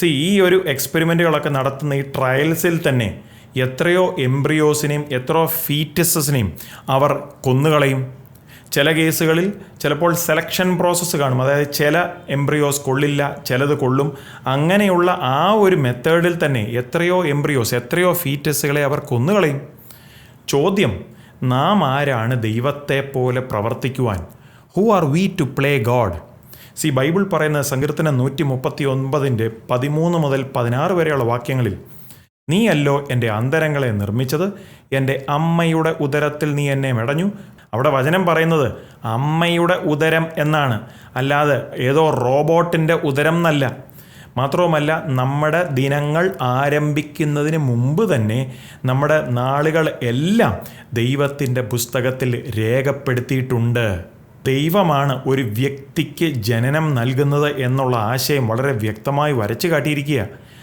ഈ ഒരു എക്സ്പെരിമെൻറ്റുകളൊക്കെ നടത്തുന്ന ഈ ട്രയൽസിൽ തന്നെ എത്രയോ എംബ്രിയോസിനെയും എത്രയോ ഫീറ്റസസിനെയും അവർ കൊന്നുകളയും. ചില കേസുകളിൽ ചിലപ്പോൾ സെലക്ഷൻ പ്രോസസ്സ് കാണും, അതായത് ചില എംബ്രിയോസ് കൊള്ളില്ല, ചിലത് കൊള്ളും. അങ്ങനെയുള്ള ആ ഒരു മെത്തേഡിൽ തന്നെ എത്രയോ എംബ്രിയോസ്, എത്രയോ ഫീറ്റസുകളെ അവർ കൊന്നുകളയും. ചോദ്യം, നാം ആരാണ് ദൈവത്തെ പോലെ പ്രവർത്തിക്കുവാൻ? Who are we to play God? Bible പറയുന്ന സങ്കീർത്തനം 139 13 മുതൽ 16 വരെയുള്ള വാക്യങ്ങളിൽ, നീയല്ലോ എൻ്റെ അന്തരങ്ങളെ നിർമ്മിച്ചത്, എൻ്റെ അമ്മയുടെ ഉദരത്തിൽ നീ എന്നെ മെടഞ്ഞു. അവിടെ വചനം പറയുന്നത് അമ്മയുടെ ഉദരം എന്നാണ്, അല്ലാതെ ഏതോ റോബോട്ടിൻ്റെ ഉദരം എന്നല്ല. മാത്രവുമല്ല, നമ്മുടെ ദിനങ്ങൾ ആരംഭിക്കുന്നതിന് മുമ്പ് തന്നെ നമ്മുടെ നാളുകൾ എല്ലാം ദൈവത്തിൻ്റെ പുസ്തകത്തിൽ രേഖപ്പെടുത്തിയിട്ടുണ്ട്. ദൈവമാണ് ഒരു വ്യക്തിക്ക് ജനനം നൽകുന്നത് എന്നുള്ള ആശയം വളരെ വ്യക്തമായി വരച്ചു കാട്ടിയിരിക്കുക.